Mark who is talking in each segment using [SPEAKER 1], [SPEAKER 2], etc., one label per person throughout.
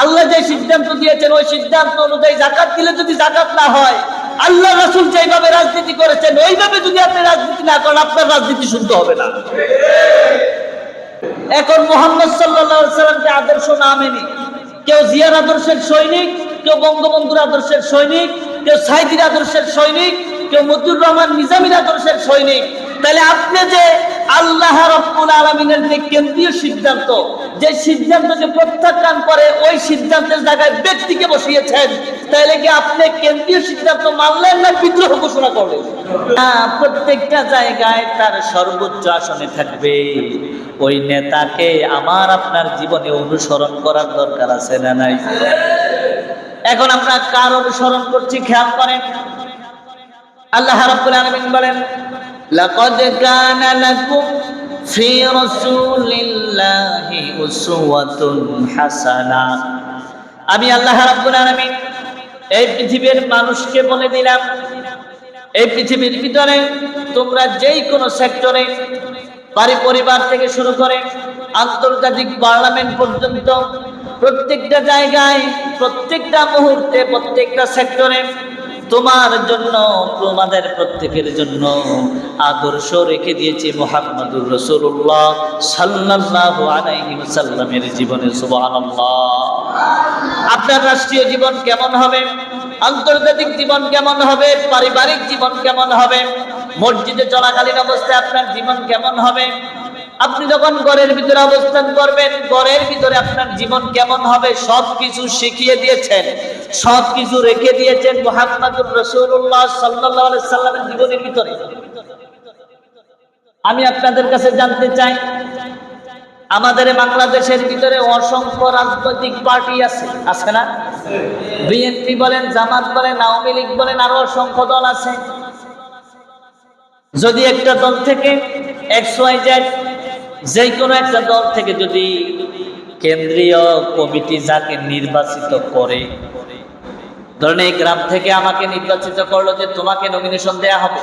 [SPEAKER 1] আল্লাহ যে সিদ্ধান্ত দিয়েছেন ওই সিদ্ধান্ত অনুযায়ী যাকাত দিলে যদি যাকাত না হয়, আল্লাহ রাসূল যেভাবে রাজনীতি করেছেন ওইভাবে যদি আপনি রাজনীতি না করেন, আপনার রাজনীতি শুদ্ধ হবে না। এখন মুহাম্মদ সাল্লাল্লাহু আলাইহি সাল্লামকে আদর্শ না মেনে কেউ জিয়ার আদর্শের সৈনিক, কেউ বঙ্গবন্ধুর আদর্শের সৈনিক, কেউ সাইদির আদর্শের সৈনিক, কেউ মতিউর রহমান নিজামীর আদর্শের সৈনিক, তাহলে আপনি যে আল্লাহ রাব্বুল আলামিনের যে কেন্দ্রীয় সিদ্ধান্ত, যে সিদ্ধান্তকে প্রত্যাখ্যান করে ওই সিদ্ধান্তের জায়গায় ব্যক্তিকে বসিয়েছেন, তাহলে কি আপনি কেন্দ্রীয় সিদ্ধান্ত মানলেন না বিদ্রোহ ঘোষণা করলেন? প্রত্যেকটা জায়গায় তার সর্বোচ্চ আসনে থাকবে ওই নেতাকে আমার আপনার জীবনে অনুসরণ করার দরকার আছে না নাই? এখন আমরা কার অনুসরণ করছি খেয়াল করেন। আল্লাহ রাব্বুল আলামিন বলেন, লাকাদ কানা লাকুম ফি রাসূলিল্লাহি উসওয়াতুন হাসানা। আমি আল্লাহ রাব্বুল আলামিন এই পৃথিবীর মানুষকে বলে দিলাম, এই পৃথিবীর ভিতরে তোমরা যেই কোনো সেক্টরে, পরিবার থেকে শুরু করে আন্তর্জাতিক পার্লামেন্ট পর্যন্ত, প্রত্যেকটা জায়গায়, প্রত্যেকটা মুহূর্তে, প্রত্যেকটা সেক্টরে তোমার জন্য, তোমাদের প্রত্যেকের জন্য আদর্শ রেখে দিয়েছে মুহাম্মদুর রাসূলুল্লাহ সাল্লাল্লাহু আলাইহি ওয়াসাল্লামের জীবনে। সুবহানাল্লাহ। আপনার রাষ্ট্রীয় জীবন কেমন হবে, আন্তর্জাতিক জীবন কেমন হবে, পারিবারিক জীবন কেমন হবে, মসজিদে চলাকালীন অবস্থায় আপনার জীবন কেমন হবে, আপনি যখন ঘরের ভিতরে অবস্থান করবেন ঘরের ভিতরে আপনার জীবন কেমন হবে, সবকিছু শিখিয়ে দিয়েছেন, সবকিছু রেখে দিয়েছেন মুহাম্মদুর রাসূলুল্লাহ সাল্লাল্লাহু আলাইহি সাল্লামের জীবনের ভিতরে। আমি আপনাদের কাছে জানতে চাই, আমাদের বাংলাদেশের ভিতরে অসংখ্য রাজনৈতিক পার্টি আছে, আছে না? বিএনপি বলেন, জামাত বলেন, আওয়ামী লীগ বলেন, আরো অসংখ্য দল আছে। যদি একটা দল থেকে XYZ যে কোনো একটা দল থেকে যদি কেন্দ্রীয় কমিটি যাকে নির্বাচিত করে, ধরেন এই গ্রাম থেকে আমাকে নির্বাচিত করলো যে তোমাকে নমিনেশন দেয়া হবে,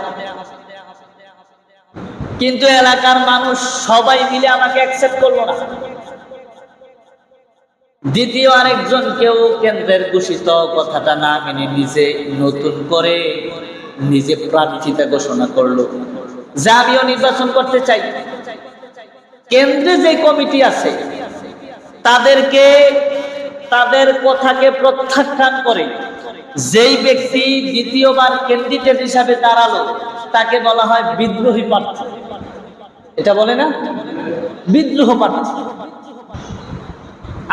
[SPEAKER 1] কিন্তু এলাকার মানুষ সবাই মিলে আমাকে অ্যাকসেপ্ট করলো না, দ্বিতীয় আরেকজন কেউ কেন্দ্রের ঘোষিত কথাটা না মেনে নিজে নতুন করে নিজে প্রার্থিতা ঘোষণা করলো যে আমিও নির্বাচন করতে চাই। কেন্দ্রে যে কমিটি আছে তাদেরকে, তাদের কথাকে প্রত্যাখ্যান করে যেই ব্যক্তি দ্বিতীয়বার ক্যান্ডিডেট হিসাবে দাঁড়ালো তাকে বলা হয় বিদ্রোহী প্রার্থী। এটা বলে না, বিদ্রোহ প্রার্থী।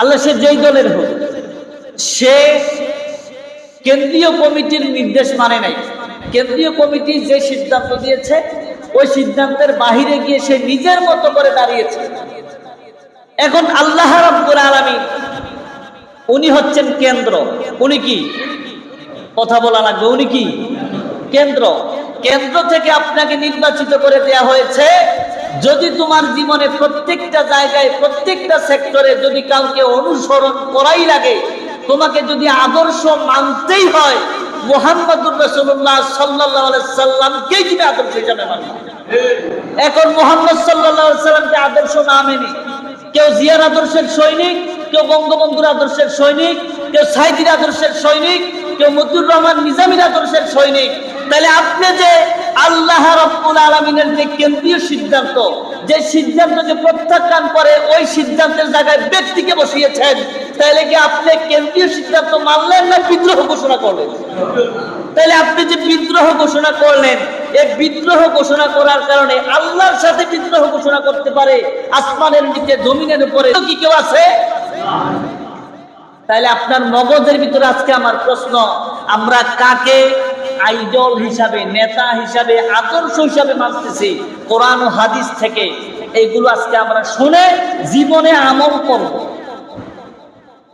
[SPEAKER 1] আল্লাহ সে যেই দলের হোক, সে কেন্দ্রীয় কমিটির নির্দেশ মানে নাই। কেন্দ্রীয় কমিটি যে সিদ্ধান্ত দিয়েছে ওই সিদ্ধান্তের বাহিরে গিয়ে সে নিজের মতো করে দাঁড়িয়েছে। এখন আল্লাহ রাব্বুল আলামিন উনি হচ্ছেন কেন্দ্র। উনি কি, কথা বলা লাগবে, উনি কি কেন্দ্র। কেন্দ্র থেকে আপনাকে নির্বাচিত করে দেয়া হয়েছে। যদি তোমার জীবনে প্রত্যেকটা জায়গায়, প্রত্যেকটা সেক্টরে যদি কাউকে অনুসরণ করাই লাগে, তোমাকে যদি আদর্শ মানতেই হয়, মুহাম্মদুর রাসূলুল্লাহ সাল্লাল্লাহু আলাইহি সাল্লামকেই তুমি আদর্শ হিসেবে মানবে। এখন মুহাম্মদ সাল্লাল্লাহু আলাইহি সাল্লামকে আদর্শ না মেনে কেউ জিয়ার আদর্শের সৈনিক, কেউ বঙ্গবন্ধুর আদর্শের সৈনিক, কেউ সাইদির আদর্শের সৈনিক, কেউ মতিউর রহমান নিজামীর আদর্শের সৈনিক, তাহলে আপনি যে আল্লাহ রাব্বুল আলামিনের যে কেন্দ্রীয় সিদ্ধান্ত, যে সিদ্ধান্তকে প্রত্যাখ্যান করে ওই সিদ্ধান্তের জায়গায় ব্যক্তিকে বসিয়েছেন, তাহলে কি আপনি কেন্দ্রীয় সিদ্ধান্ত মানলেন না বিদ্রোহ ঘোষণা করলেন? তাহলে আপনি যে বিদ্রোহ ঘোষণা করলেন, এই বিদ্রোহ ঘোষণা করার কারণে আল্লাহর সাথে বিদ্রোহ ঘোষণা করতে পারে আসমানের নিচে জমিনের উপরে কি কেউ আছে? তাহলে আপনার মগজের ভিতরে আজকে আমার প্রশ্ন, আমরা কাকে আইডল হিসাবে, নেতা হিসাবে, আদর্শ হিসাবে মানতেছি কোরআন ও হাদিস থেকে? এইগুলো আজকে আমরা শুনে জীবনে আমল করব।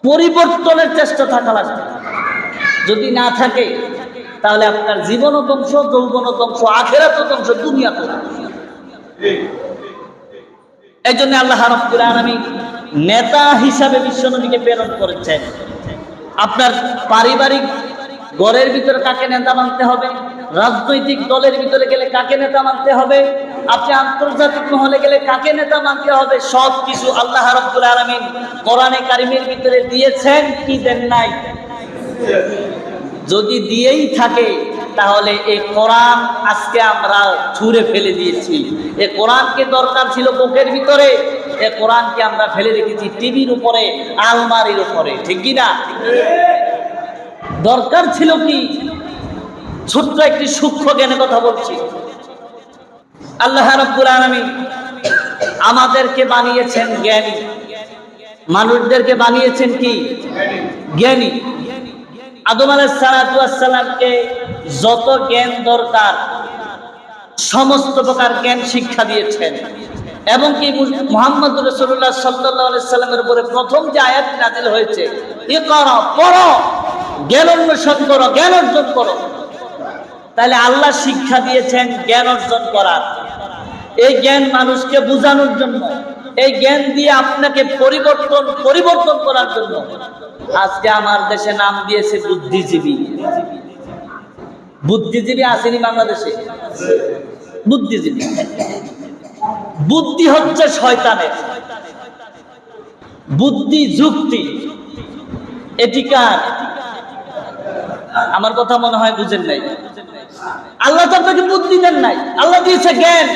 [SPEAKER 1] পরিবর্তনের চেষ্টা থাকা লাগবে। যদি না থাকে তাহলে আপনার জীবনও ধ্বংস, যৌবনও ধ্বংস, আখিরাতও ধ্বংস, দুনিয়াতেও ধ্বংস। এই জন্য আল্লাহ রাব্বুল আলামিন নেতা হিসাবে বিশ্বনবীকে প্রেরণ করেছেন। আপনার পারিবারিক ঘরের ভিতরে কাকে নেতা মানতে হবে, রাজনৈতিক দলের ভিতরে গেলে কাকে নেতা মানতে হবে, আপনি আন্তর্জাতিক মহলে গেলে কাকে নেতা মানতে হবে? সব কিছু আল্লাহ রাব্বুল আলামিন কোরআনে কারিমের ভিতরে দিয়েছেন কি দেন নাই? যদি দিয়েই থাকে তাহলে এই কোরআন আজকে আমরা ছুঁড়ে ফেলে দিয়েছি। এই কোরআনকে দরকার ছিল বুকের ভিতরে, এই কোরআনকে আমরা ফেলে রেখেছি টিভির উপরে, আলমারির উপরে, ঠিক কি না? দরকার ছিল কি? ছোট্ট একটি সূক্ষ্ম জ্ঞানের কথা বলছি। আল্লাহ রাব্বুল আলামিন আমাদেরকে বানিয়েছেন জ্ঞানী, মানুষদেরকে বানিয়েছেন কি? জ্ঞানী। আদম আলাইহিস সালামকে যত জ্ঞান দরকার সমস্ত প্রকার জ্ঞান শিক্ষা দিয়েছেন, এবং কি মুহাম্মদ রাসূলুল্লাহ সাল্লাল্লাহু আলাইহি সাল্লামের উপরে প্রথম যে আয়াত নাযিল হয়েছে, ইকরা, পড়ো, জ্ঞান অন্বেষণ করো, জ্ঞান অর্জন করো। তাহলে আল্লাহ শিক্ষা দিয়েছেন জ্ঞান অর্জন করার। এই জ্ঞান মানুষকে বোঝানোর জন্য, এই জ্ঞান দিয়ে আপনাকে পরিবর্তন করার জন্য। আজকে আমার দেশে নাম দিয়েছে বুদ্ধিজীবী। বুদ্ধিজীবী আসেনি বাংলাদেশে? বুদ্ধিজীবী। বুদ্ধি হচ্ছে শয়তানের, বুদ্ধি যুক্তি এটি কার? আমার কথা মনে হয় বুঝেন নাই। আল্লাহ তো আপনাকে বুদ্ধি দেন নাই, আল্লাহ দিয়েছে জ্ঞান।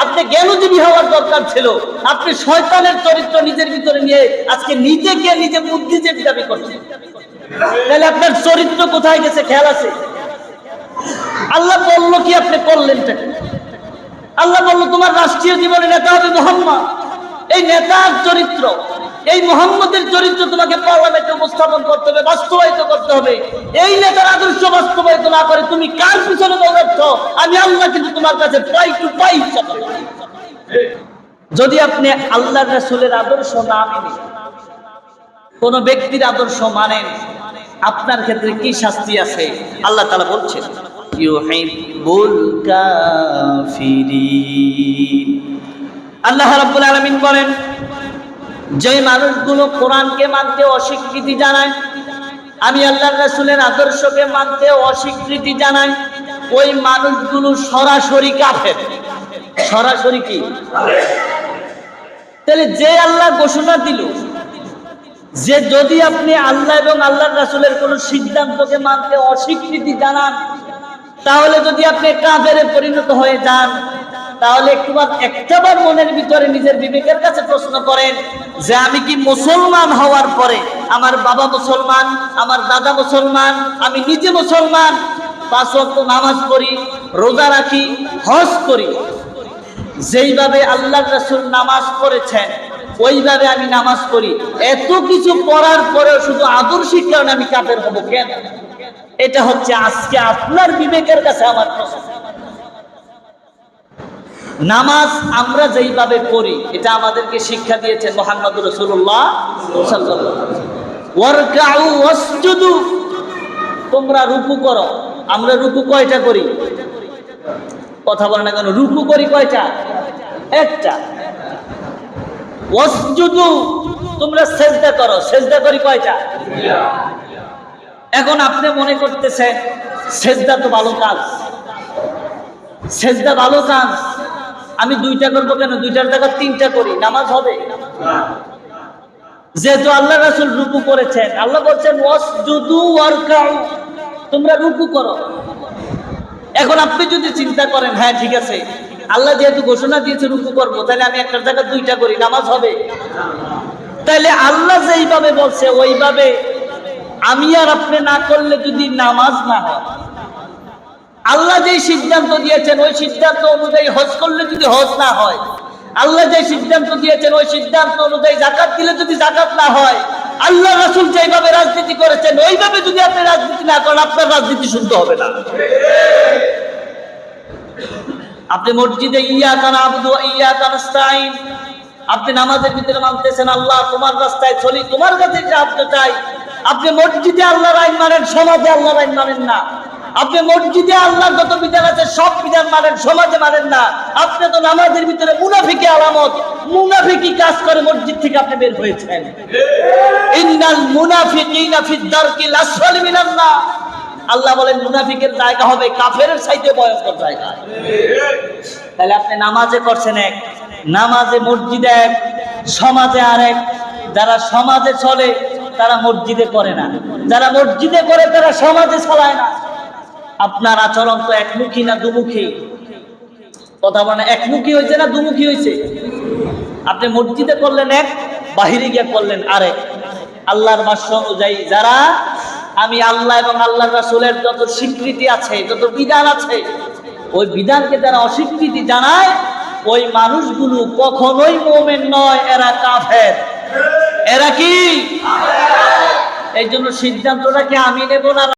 [SPEAKER 1] আপনি জ্ঞানজীবী হওয়ার দরকার ছিল। আপনি শয়তানের চরিত্র নিজের ভিতরে নিয়ে আজকে নিজে বুদ্ধিজীবী দাবি করছেন। তাহলে আপনার চরিত্র কোথায় গেছে খেয়াল আছে? আল্লাহ বললো কি, আপনি করলেনটা কি? আল্লাহ বললো তোমার রাষ্ট্রীয় জীবনে নেতা হবে মুহাম্মদ। এই নেতার চরিত্র, এই মুহাম্মদের চরিত্র তোমাকে পার্লামেন্টে উপস্থাপন করতে হবে, বাস্তবায়িত করতে হবে। এই নেতার আদর্শ বাস্তবায়িত না করে তুমি কার পিছনে দৌড়াচ্ছ? আমি আল্লাহ কিন্তু তোমার কাছে পাই টু পাই। যদি আপনি আল্লাহ রাসূলের আদর্শ না মেনে কোন ব্যক্তির আদর্শ মানেন, আপনার ক্ষেত্রে কি শাস্তি আছে? আল্লাহ তাআলা বলছেন, ইউহিব্বুল কাফিরিন। আল্লাহ রাব্বুল আলামিন বলেন, যে মানুষগুলো কোরআনকে মানতে অস্বীকৃতি জানায়, আমি আল্লাহর রাসূলের আদর্শকে মানতে অস্বীকৃতি জানাই, ওই মানুষগুলো সরাসরি কাফের। সরাসরি কি? তাহলে যে আল্লাহ ঘোষণা দিল যে যদি আপনি আল্লাহ এবং আল্লাহর রাসূলের কোন সিদ্ধান্তকে মানতে অস্বীকৃতি জানান, তাহলে যদি আপনি কাফেরে পরিণত হয়ে যান, তাহলে একটাবার মনের ভিতরে নিজের বিবেকের কাছে প্রশ্ন করেন যে আমি কি মুসলমান হওয়ার পরে, আমার বাবা মুসলমান, আমার দাদা মুসলমান, আমি নিজে মুসলমান, 5 ওয়াক্ত নামাজ পড়ি, রোজা রাখি, হজ করি, যেইভাবে আল্লাহর রাসূল নামাজ পড়েছেন ওইভাবে আমি নামাজ পড়ি, এত কিছু পড়ার পরেও শুধু আদর্শিক কারণে আমি কাফের হব কেন? এটা হচ্ছে আজকে আপনার বিবেকের কাছে আমার প্রশ্ন। নামাজ আমরা যেইভাবে পড়ি এটা আমাদেরকে শিক্ষা দিয়েছেন মুহাম্মদুর রাসূলুল্লাহ সাল্লাল্লাহু আলাইহি ওয়াসাল্লাম। ওয়ারকাউ ওয়াসজুদু, তোমরা রুকু করো। আমরা রুকু কয়টা করি? কথা বলেন না কেন? রুকু করি কয়টা? একটা। ওয়াসজুদু, তোমরা সিজদা করো। সিজদা করি কয়টা? এখন আপনি মনে করতেছেন সিজদা তো ভালো কাজ, সিজদা ভালো কাজ, আমি 2টা করবো কেন? 2টার জায়গা 3টা করি, নামাজ হবে? যেহেতু আল্লাহ রাসূল রুকু করেছেন, আল্লাহ বলছেন ওয়াসজুদু ওয়ারকাউ, তোমরা রুকু করো। এখন আপনি যদি চিন্তা করেন হ্যাঁ ঠিক আছে, আল্লাহ যেহেতু ঘোষণা দিয়েছে রুকু করবো, তাহলে আমি একটার জায়গা 2টা করি, নামাজ হবে? তাহলে আল্লাহ যেইভাবে বলছে ওইভাবে আমি আর আপনি না করলে যদি নামাজ না হয়, আল্লাহ যেই সিদ্ধান্ত দিয়েছেন ওই সিদ্ধান্ত অনুযায়ী হজ করলে যদি হজ না হয়, আল্লাহ যে সিদ্ধান্ত দিয়েছেন ওই সিদ্ধান্ত অনুযায়ী যাকাত দিলে যদি যাকাত না হয়, আল্লাহ রাসূল যেইভাবে রাজনীতি করেছেন ওইভাবে যদি আপনি রাজনীতি না করেন, আপনার রাজনীতি শুদ্ধ হবে না। আপনি মসজিদে ইয়াকা নাবুদু ওয়া ইয়াকা নাস্তাঈন, আপনি নামাজের ভিতরে মানতেছেন আল্লাহ তোমার রাস্তায় চলি, তোমার কাছে সাহায্য চাই। আপনি মসজিদে আল্লাহর আইন মানেন, সমাজে আল্লাহর আইন মানেন না। আপনি মসজিদে আল্লাহর যত বিধান আছে সব বিধান মানেন, সমাজে মানেন না। আপনি তো নামাজের ভিতরে মুনাফিকি আলামত, মুনাফিকি কাজ করে মসজিদ থেকে আপনি বের হয়েছেন। ইন্নাল মুনাফিকিনা ফিদ দারকিল আসফালি মিনান নার, আল্লাহ বলেন মুনাফিকের জায়গা হবে কাফেরের চাইতে ভয়ঙ্কর জায়গা। তাহলে আপনি নামাজে করছেন এক, নামাজে মসজিদে এক, সমাজে আরেক। যারা সমাজে চলে তারা মসজিদে করে না, যারা মসজিদে করে তারা সমাজে চলায় না। আপনার আচরণ তো একমুখী না দুমুখী? কথা বলে একমুখী হয়েছে না দুমুখী হয়েছে? আপনি মসজিদে করলেন এক, বাহিরে গিয়ে করলেন আরেক। আল্লাহর বাক্য অনুযায়ী যারা আমি আল্লাহ এবং আল্লাহর রাসূলের যত স্বীকৃতি আছে, যত বিধান আছে, ওই বিধানকে যারা অস্বীকৃতি জানায়, ওই মানুষগুলো কখনোই মুমিন নয়, এরা কাফের। এরা কি? এই জন্য সিদ্ধান্তটাকে আমি নেব না